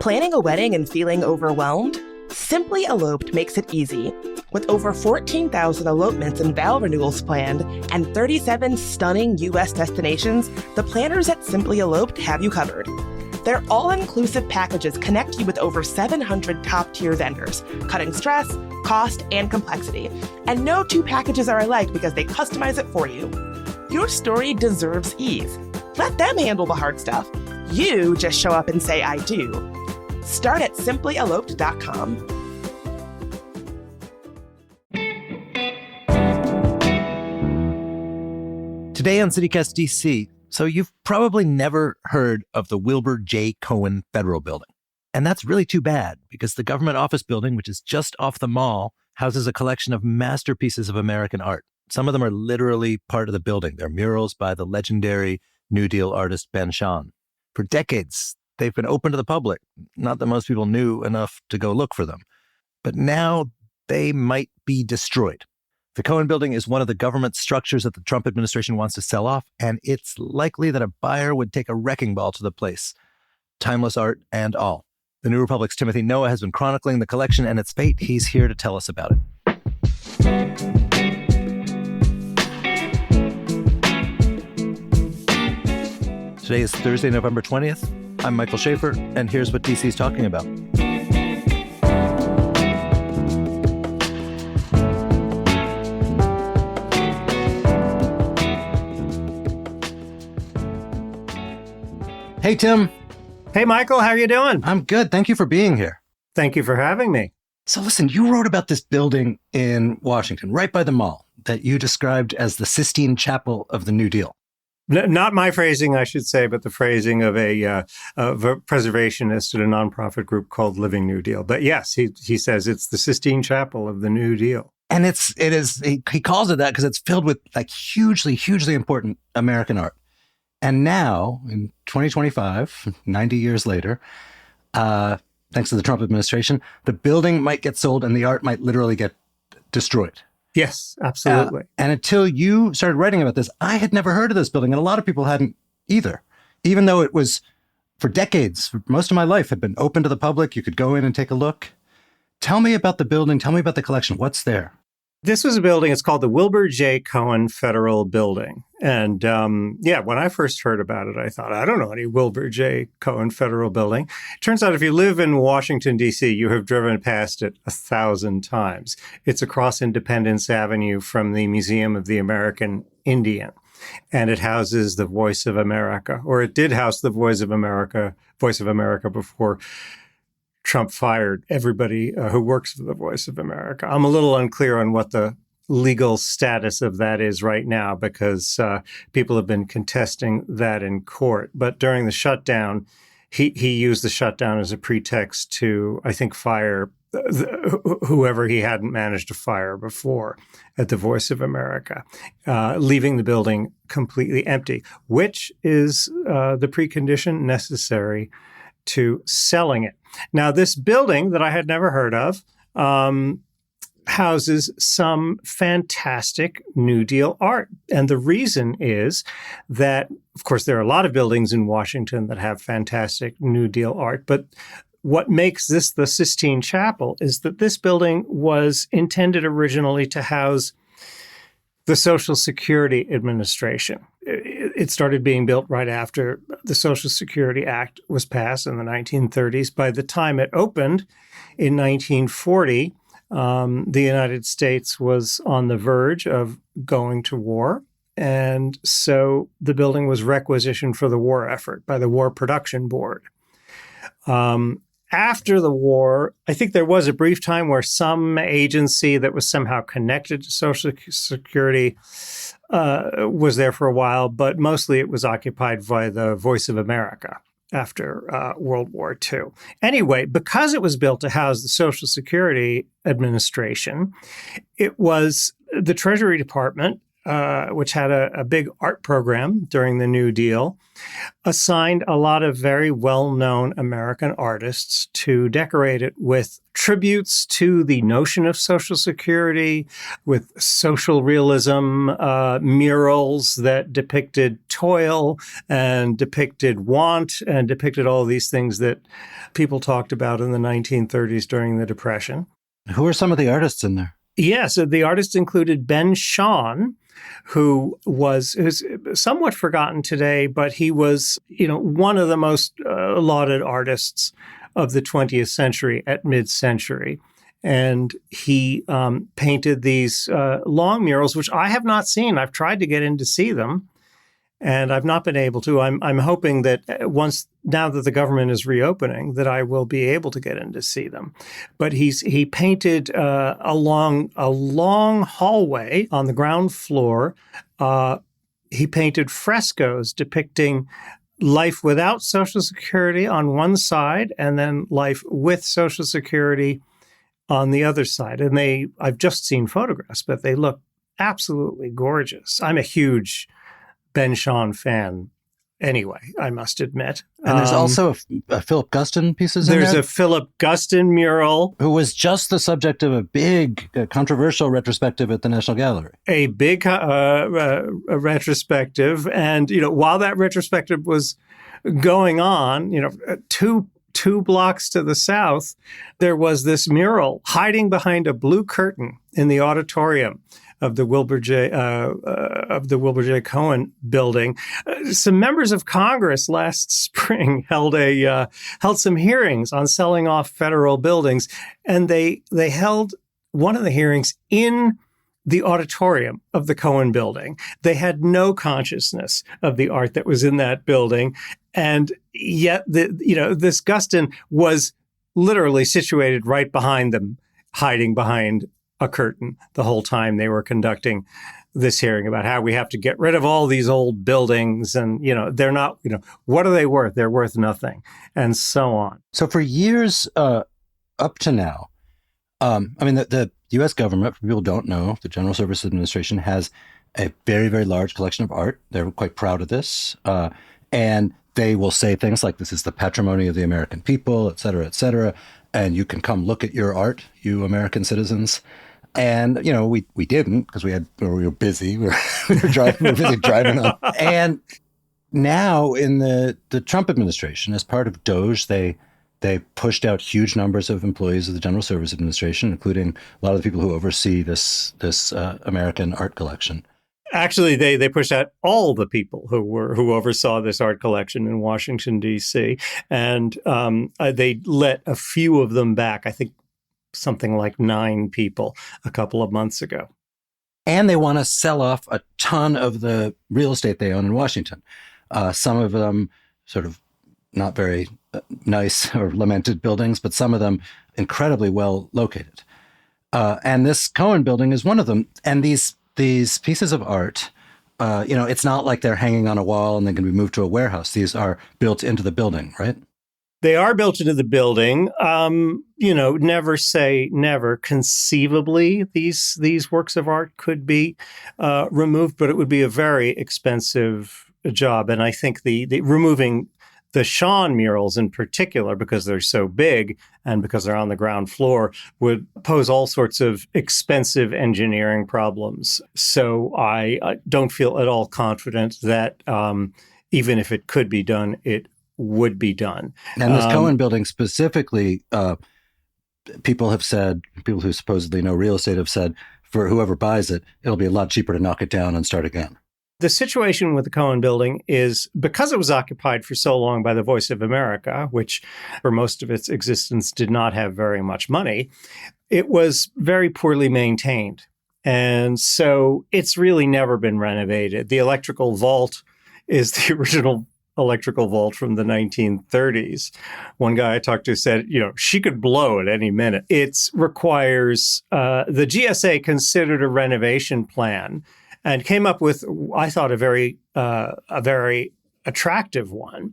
Planning a wedding and feeling overwhelmed? Simply Eloped makes it easy. With over 14,000 elopements and vow renewals planned and 37 stunning U.S. destinations, the planners at Simply Eloped have you covered. Their all-inclusive packages connect you with over 700 top-tier vendors, cutting stress, cost, and complexity. And no two packages are alike because they customize it for you. Your story deserves ease. Let them handle the hard stuff. You just show up and say, I do. Start at simplyeloped.com. Today on CityCast DC, so you've probably never heard of the Wilbur J. Cohen Federal Building. And that's really too bad, because the government office building, which is just off the mall, houses a collection of masterpieces of American art. Some of them are literally part of the building. They're murals by the legendary New Deal artist Ben Shahn. For decades, they've been open to the public. Not that most people knew enough to go look for them. But now they might be destroyed. The Cohen Building is one of the government structures that the Trump administration wants to sell off, and it's likely that a buyer would take a wrecking ball to the place. Timeless art and all. The New Republic's Timothy Noah has been chronicling the collection and its fate. He's here to tell us about it. Today is Thursday, November 20th. I'm Michael Schaefer, and here's what DC's talking about. Hey, Tim. Hey, Michael, how are you doing? I'm good. Thank you for being here. Thank you for having me. So listen, you wrote about this building in Washington, right by the mall, that you described as the Sistine Chapel of the New Deal. Not my phrasing, I should say, but the phrasing of a preservationist at a nonprofit group called Living New Deal. But yes, he says it's the Sistine Chapel of the New Deal. And he calls it that because it's filled with like hugely, hugely important American art. And now, in 2025, 90 years later, thanks to the Trump administration, the building might get sold and the art might literally get destroyed. Yes, absolutely. And until you started writing about this, I had never heard of this building, and a lot of people hadn't either. Even though it was, for decades, for most of my life, had been open to the public. You could go in and take a look. Tell me about the building. Tell me about the collection. What's there? This was a building, it's called the Wilbur J. Cohen Federal Building. And when I first heard about it, I thought, I don't know any Wilbur J. Cohen Federal Building. Turns out if you live in Washington, D.C., you have driven past it 1,000 times. It's across Independence Avenue from the Museum of the American Indian. And it houses the Voice of America, or it did house the Voice of America before Trump fired everybody who works for the Voice of America. I'm a little unclear on what the legal status of that is right now because people have been contesting that in court. But during the shutdown, he used the shutdown as a pretext to, I think, fire whoever he hadn't managed to fire before at the Voice of America, leaving the building completely empty, which is the precondition necessary to selling it. Now, this building that I had never heard of houses some fantastic New Deal art. And the reason is that, of course, there are a lot of buildings in Washington that have fantastic New Deal art. But what makes this the Sistine Chapel is that this building was intended originally to house the Social Security Administration. It started being built right after the Social Security Act was passed in the 1930s. By the time it opened in 1940, the United States was on the verge of going to war. And so the building was requisitioned for the war effort by the War Production Board. After the war, I think there was a brief time where some agency that was somehow connected to Social Security was there for a while, but mostly it was occupied by the Voice of America after World War II. Anyway, because it was built to house the Social Security Administration, it was the Treasury Department which had a big art program during the New Deal, assigned a lot of very well-known American artists to decorate it with tributes to the notion of Social Security, with social realism, murals that depicted toil and depicted want and depicted all these things that people talked about in the 1930s during the Depression. Who are some of the artists in there? Yes, the artists included Ben Shahn, who's somewhat forgotten today, but he was, one of the most lauded artists of the 20th century at mid-century. And he painted these long murals, which I have not seen. I've tried to get in to see them, and I've not been able to. I'm hoping that now that the government is reopening, that I will be able to get in to see them. But he painted along a long hallway on the ground floor. He painted frescoes depicting life without Social Security on one side, and then life with Social Security on the other side. And I've just seen photographs, but they look absolutely gorgeous. I'm a huge Ben Shahn fan anyway, I must admit. And there's also a Philip Guston pieces in there? There's a Philip Guston mural. Who was just the subject of a big controversial retrospective at the National Gallery. A big retrospective. And, while that retrospective was going on, two blocks to the south, there was this mural hiding behind a blue curtain in the auditorium of the Wilbur J. Cohen building. Some members of Congress last spring held some hearings on selling off federal buildings, and they held one of the hearings in the auditorium of the Cohen building. They had no consciousness of the art that was in that building, and yet this Guston was literally situated right behind them, hiding behind a curtain the whole time they were conducting this hearing about how we have to get rid of all these old buildings, and they're not, what are they worth? They're worth nothing, and so on. So for years up to now, the U.S. government, for people who don't know, the General Services Administration has a very, very large collection of art. They're quite proud of this, and they will say things like, "This is the patrimony of the American people," et cetera, and you can come look at your art, you American citizens. And, we didn't, because we were busy. We were busy driving on. And now in the Trump administration, as part of DOGE, they pushed out huge numbers of employees of the General Services Administration, including a lot of the people who oversee this American art collection. Actually, they pushed out all the people who oversaw this art collection in Washington, D.C., and they let a few of them back. I think something like 9 people a couple of months ago. And they want to sell off a ton of the real estate they own in Washington. Some of them sort of not very nice or lamented buildings, but some of them incredibly well located. And this Cohen building is one of them. And these pieces of art, it's not like they're hanging on a wall and they can be moved to a warehouse. These are built into the building, right? They are built into the building. Never say never. Conceivably, these works of art could be removed, but it would be a very expensive job. And I think the removing the Shahn murals in particular, because they're so big and because they're on the ground floor, would pose all sorts of expensive engineering problems. So I don't feel at all confident that even if it could be done, it would be done. And this Cohen building specifically, people who supposedly know real estate have said, for whoever buys it, it'll be a lot cheaper to knock it down and start again. The situation with the Cohen building is, because it was occupied for so long by the Voice of America, which for most of its existence did not have very much money, it was very poorly maintained. And so it's really never been renovated. The electrical vault is the original electrical vault from the 1930s. One guy I talked to said, she could blow at any minute. It requires, the GSA considered a renovation plan and came up with, I thought, a very attractive one.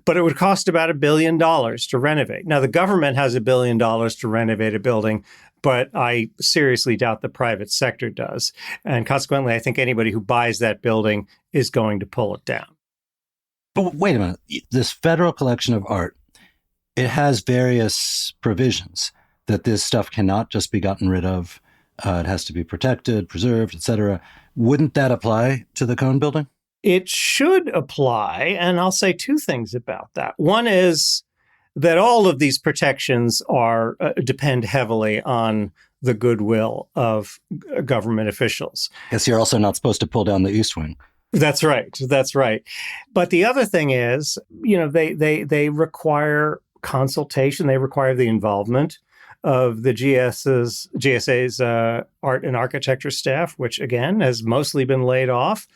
But it would cost about $1 billion to renovate. Now, the government has $1 billion to renovate a building, but I seriously doubt the private sector does. And consequently, I think anybody who buys that building is going to pull it down. But wait a minute. This federal collection of art, it has various provisions that this stuff cannot just be gotten rid of. It has to be protected, preserved, etc. Wouldn't that apply to the Cohen building? It should apply, and I'll say two things about that. One is that all of these protections depend heavily on the goodwill of government officials. Guess you're also not supposed to pull down the East Wing. That's right. That's right. But the other thing is, they require consultation. They require the involvement of the GSA's art and architecture staff, which again has mostly been laid off.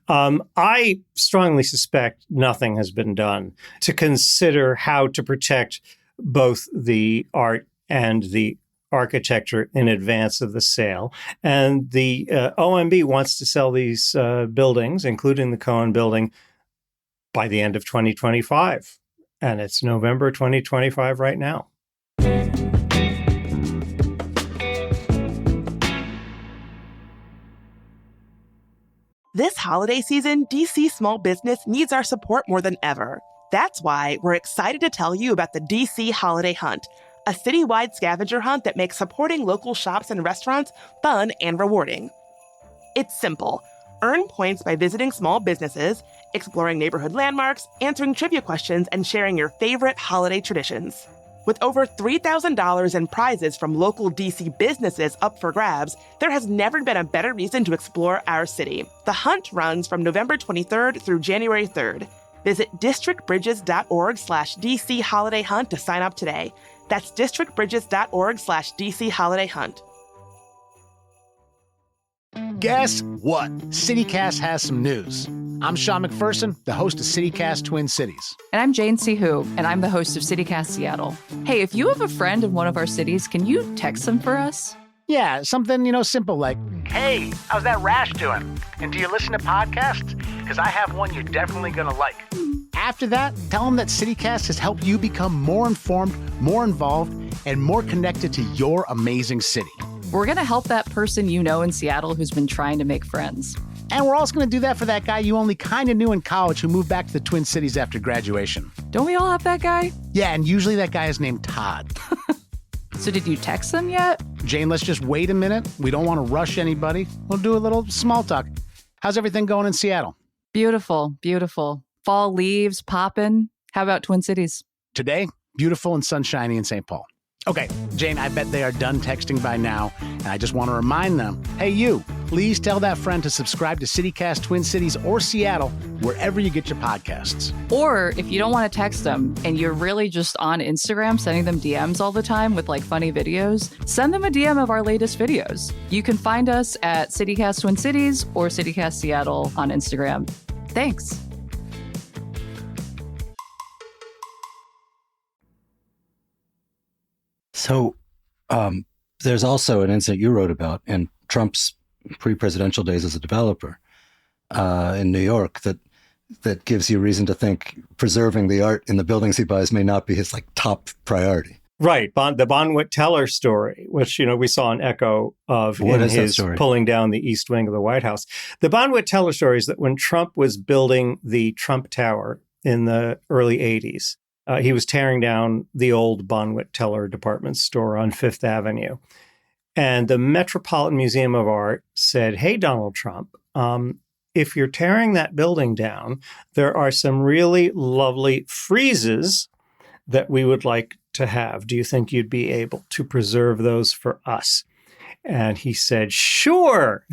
I strongly suspect nothing has been done to consider how to protect both the art and the architecture in advance of the sale. And the OMB wants to sell these buildings, including the Cohen building, by the end of 2025. And it's November 2025 right now. This holiday season, DC small business needs our support more than ever. That's why we're excited to tell you about the DC Holiday Hunt, a citywide scavenger hunt that makes supporting local shops and restaurants fun and rewarding. It's simple. Earn points by visiting small businesses, exploring neighborhood landmarks, answering trivia questions, and sharing your favorite holiday traditions. With over $3,000 in prizes from local DC businesses up for grabs, there has never been a better reason to explore our city. The hunt runs from November 23rd through January 3rd. Visit districtbridges.org/DC Holiday Hunt to sign up today. That's districtbridges.org/DC Holiday Hunt. Guess what? CityCast has some news. I'm Sean McPherson, the host of CityCast Twin Cities. And I'm Jane Sihu, and I'm the host of CityCast Seattle. Hey, if you have a friend in one of our cities, can you text them for us? Yeah, something, simple like, hey, how's that rash doing? And do you listen to podcasts? Because I have one you're definitely going to like. After that, tell them that CityCast has helped you become more informed, more involved, and more connected to your amazing city. We're going to help that person you know in Seattle who's been trying to make friends. And we're also going to do that for that guy you only kind of knew in college who moved back to the Twin Cities after graduation. Don't we all have that guy? Yeah, and usually that guy is named Todd. So did you text him yet? Jane, let's just wait a minute. We don't want to rush anybody. We'll do a little small talk. How's everything going in Seattle? Beautiful, beautiful. Fall leaves popping. How about Twin Cities? Today, beautiful and sunshiny in St. Paul. Okay, Jane, I bet they are done texting by now, and I just want to remind them, hey, you, please tell that friend to subscribe to CityCast Twin Cities or Seattle, wherever you get your podcasts. Or if you don't want to text them and you're really just on Instagram sending them DMs all the time with funny videos, send them a DM of our latest videos. You can find us at CityCast Twin Cities or CityCast Seattle on Instagram. Thanks. So there's also an incident you wrote about in Trump's pre-presidential days as a developer in New York that gives you reason to think preserving the art in the buildings he buys may not be his top priority. Right. The Bonwit Teller story, which, we saw an echo of in his pulling down the East Wing of the White House. The Bonwit Teller story is that when Trump was building the Trump Tower in the early 80s, he was tearing down the old Bonwit Teller department store on Fifth Avenue. And the Metropolitan Museum of Art said, hey, Donald Trump, if you're tearing that building down, there are some really lovely friezes that we would like to have. Do you think you'd be able to preserve those for us? And he said, sure.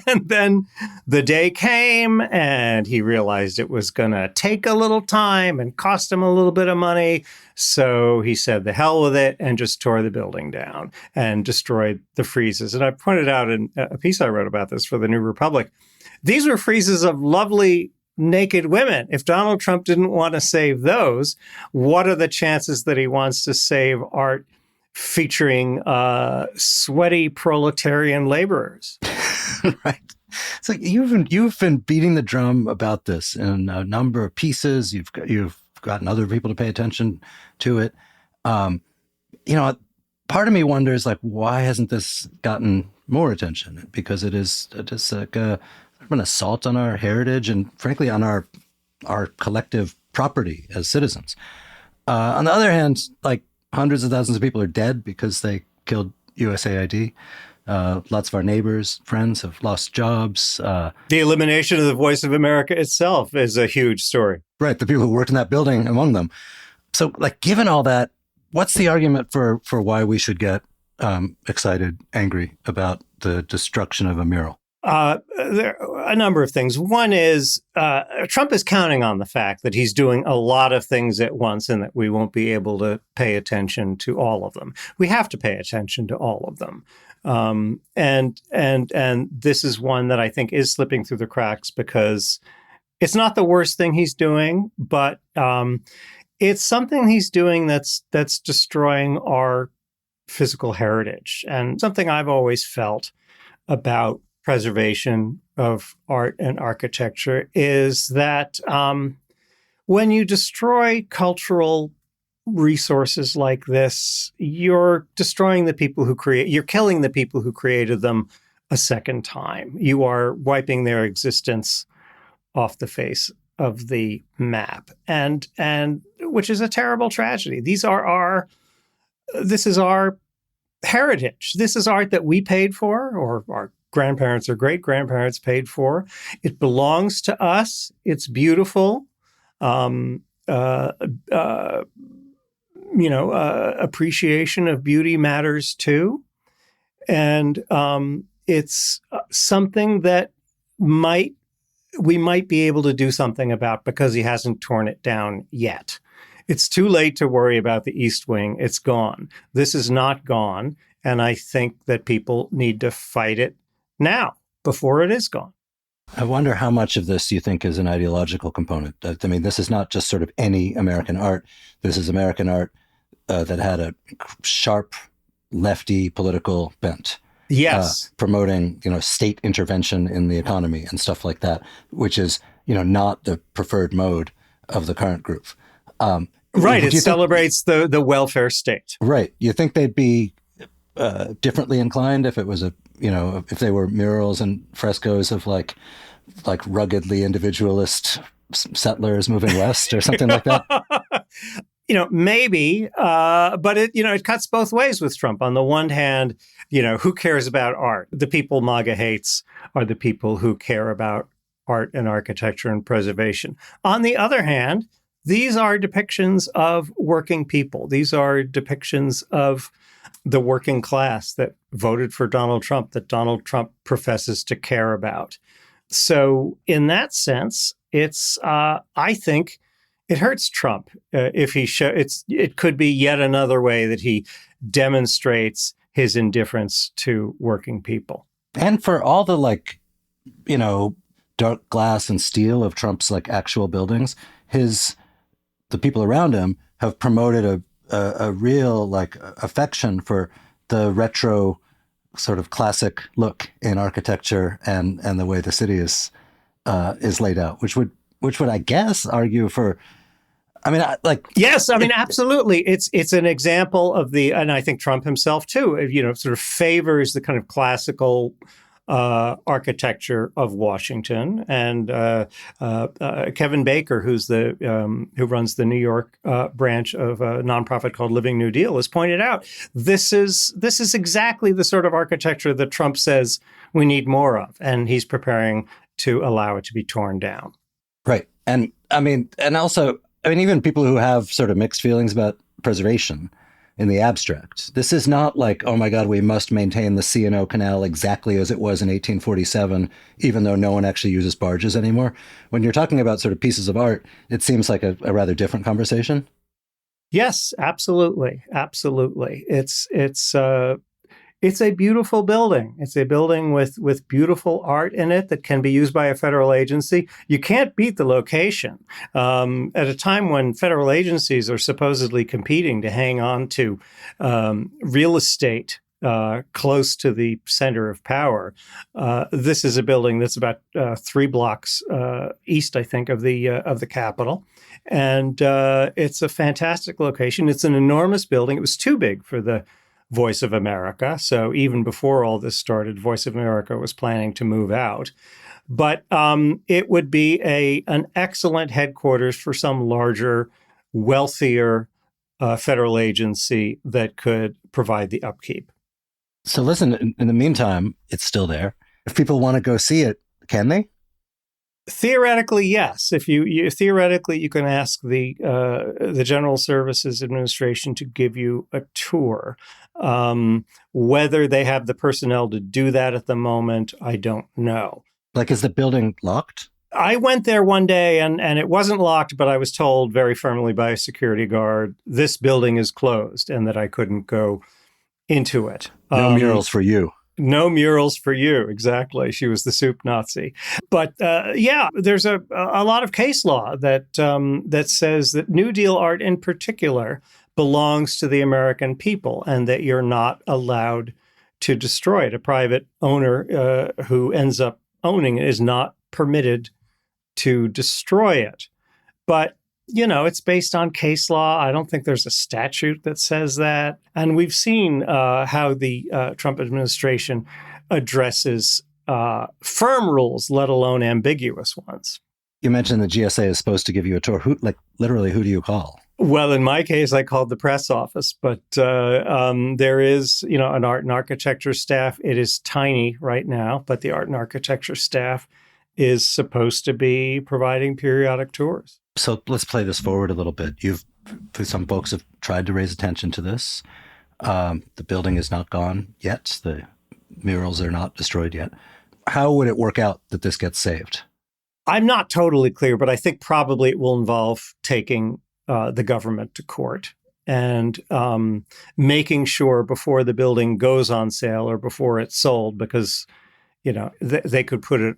And then the day came and he realized it was going to take a little time and cost him a little bit of money. So he said, the hell with it, and just tore the building down and destroyed the friezes. And I pointed out in a piece I wrote about this for the New Republic, these were friezes of lovely naked women. If Donald Trump didn't want to save those, what are the chances that he wants to save art featuring sweaty proletarian laborers? Right. It's you've been beating the drum about this in a number of pieces. You've gotten other people to pay attention to it. part of me wonders, like, why hasn't this gotten more attention? Because it is like an assault on our heritage and, frankly, on our collective property as citizens. On the other hand, like, hundreds of thousands of people are dead because they killed USAID. Lots of our neighbors, friends have lost jobs. The elimination of the Voice of America itself is a huge story. Right. The people who worked in that building among them. So, like, given all that, what's the argument for why we should get excited, angry about the destruction of a mural? There are a number of things. One is Trump is counting on the fact that he's doing a lot of things at once and that we won't be able to pay attention to all of them. We have to pay attention to all of them. And this is one that I think is slipping through the cracks because it's not the worst thing he's doing, but it's something he's doing that's destroying our physical heritage. And something I've always felt about preservation of art and architecture is that when you destroy cultural resources like this, you're destroying the people who you're killing the people who created them a second time. You are wiping their existence off the face of the map, and which is a terrible tragedy. This is our heritage. This is art that we paid for, or our grandparents or great-grandparents paid for. It belongs to us. It's beautiful. Appreciation of beauty matters too. And it's something that we might be able to do something about because he hasn't torn it down yet. It's too late to worry about the East Wing. It's gone. This is not gone. And I think that people need to fight it now before it is gone. I wonder how much of this you think is an ideological component. I mean, this is not just sort of any American art. This is American art that had a sharp lefty political bent. Yes. Promoting, state intervention in the economy and stuff like that, which is, not the preferred mode of the current group. Right. It celebrates the welfare state. Right. You think they'd be differently inclined if it was if they were murals and frescoes of like ruggedly individualist settlers moving west or something like that? Maybe, but it cuts both ways with Trump. On the one hand, who cares about art? The people MAGA hates are the people who care about art and architecture and preservation. On the other hand, these are depictions of working people. These are depictions of the working class that voted for Donald Trump, that Donald Trump professes to care about. So in that sense, it's, I think, it hurts Trump if he it could be yet another way that he demonstrates his indifference to working people. And for all the dark glass and steel of Trump's actual buildings, the people around him have promoted a real affection for the retro sort of classic look in architecture and the way the city is laid out, which would I guess argue for. Yes, absolutely. It's an example of and I think Trump himself too, sort of favors the kind of classical architecture of Washington. And Kevin Baker, who runs the New York branch of a nonprofit called Living New Deal, has pointed out this is exactly the sort of architecture that Trump says we need more of, and he's preparing to allow it to be torn down. Right, and also, even people who have sort of mixed feelings about preservation in the abstract. This is not like, oh my God, we must maintain the C&O Canal exactly as it was in 1847, even though no one actually uses barges anymore. When you're talking about sort of pieces of art, it seems like a rather different conversation. Yes, absolutely. Absolutely. It's a beautiful building. It's a building with beautiful art in it that can be used by a federal agency. You can't beat the location. At a time when federal agencies are supposedly competing to hang on to real estate close to the center of power, this is a building that's about 3 blocks east, I think, of the Capitol. And it's a fantastic location. It's an enormous building. It was too big for the Voice of America. So even before all this started, Voice of America was planning to move out. But it would be an excellent headquarters for some larger, wealthier federal agency that could provide the upkeep. So listen, in the meantime, it's still there. If people want to go see it, can they? Theoretically, yes. If you theoretically, you can ask the General Services Administration to give you a tour. Whether they have the personnel to do that at the moment, I don't know. Like, is the building locked? I went there one day and it wasn't locked, but I was told very firmly by a security guard, this building is closed and that I couldn't go into it. No murals for you. No murals for you. Exactly. She was the soup Nazi. But there's a lot of case law that says that New Deal art in particular belongs to the American people and that you're not allowed to destroy it. A private owner who ends up owning it is not permitted to destroy it. But it's based on case law. I don't think there's a statute that says that. And we've seen how the Trump administration addresses firm rules, let alone ambiguous ones. You mentioned the GSA is supposed to give you a tour. Who do you call? Well, in my case, I called the press office, but there is, an art and architecture staff. It is tiny right now, but the art and architecture staff is supposed to be providing periodic tours. So let's play this forward a little bit. Some folks have tried to raise attention to this. The building is not gone yet. The murals are not destroyed yet. How would it work out that this gets saved? I'm not totally clear, but I think probably it will involve taking the government to court and making sure before the building goes on sale or before it's sold, because, they could put it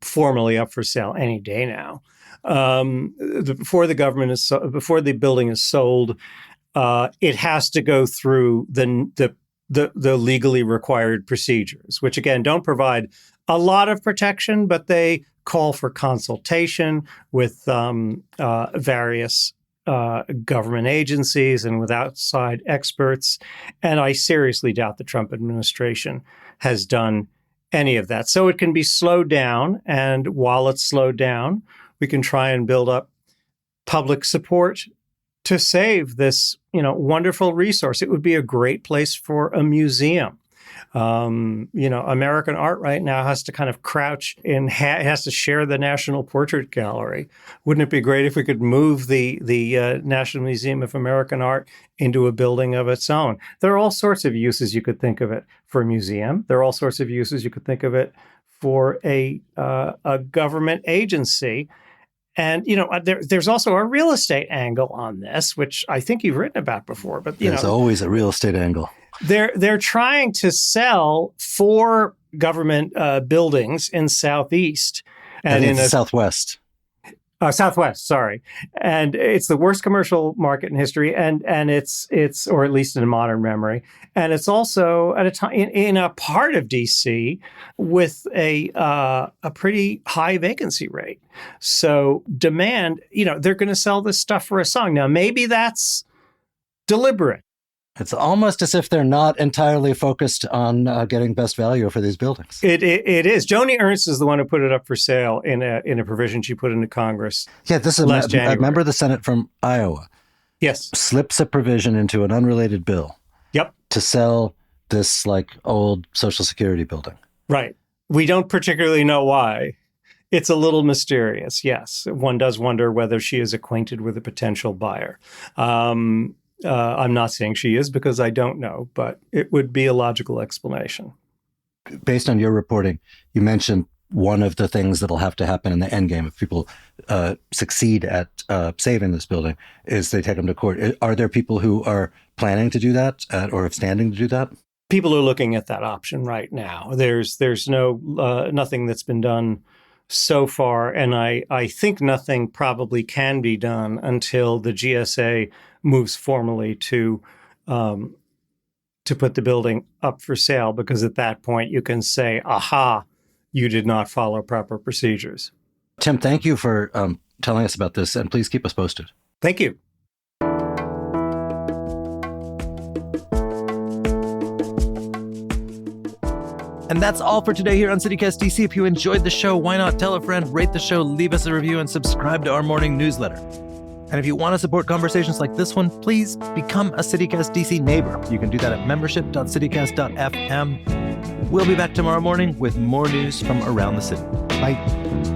formally up for sale any day now. Before the building is sold, it has to go through the legally required procedures, which again don't provide a lot of protection, but they call for consultation with various government agencies and with outside experts. And I seriously doubt the Trump administration has done any of that. So it can be slowed down. And while it's slowed down, we can try and build up public support to save this, wonderful resource. It would be a great place for a museum. American art right now has to kind of crouch in, has to share the National Portrait Gallery. Wouldn't it be great if we could move the National Museum of American Art into a building of its own? There are all sorts of uses you could think of it for a museum. There are all sorts of uses you could think of it for a government agency. And, there's also a real estate angle on this, which I think you've written about before. But there's always a real estate angle. They're trying to sell 4 government buildings in Southeast and in the Southwest. Southwest, sorry. And it's the worst commercial market in history, and it's or at least in modern memory. And it's also at a time in a part of DC with a pretty high vacancy rate. So demand, they're going to sell this stuff for a song. Now, maybe that's deliberate. It's almost as if they're not entirely focused on getting best value for these buildings. It is. Joni Ernst is the one who put it up for sale in a provision she put into Congress. Yeah, this is a member of the Senate from Iowa. Yes, slips a provision into an unrelated bill. Yep. To sell this old Social Security building. Right. We don't particularly know why. It's a little mysterious. Yes, one does wonder whether she is acquainted with a potential buyer. I'm not saying she is because I don't know, but it would be a logical explanation. Based on your reporting, you mentioned one of the things that'll have to happen in the end game if people succeed at saving this building is they take them to court. Are there people who are planning to do that or have standing to do that? People are looking at that option right now. There's nothing that's been done so far, and I think nothing probably can be done until the GSA moves formally to put the building up for sale, because at that point you can say, aha, you did not follow proper procedures. Tim, thank you for telling us about this, and please keep us posted. Thank you. And that's all for today here on CityCast DC. If you enjoyed the show, why not tell a friend, rate the show, leave us a review, and subscribe to our morning newsletter. And if you want to support conversations like this one, please become a CityCast DC neighbor. You can do that at membership.citycast.fm. We'll be back tomorrow morning with more news from around the city. Bye.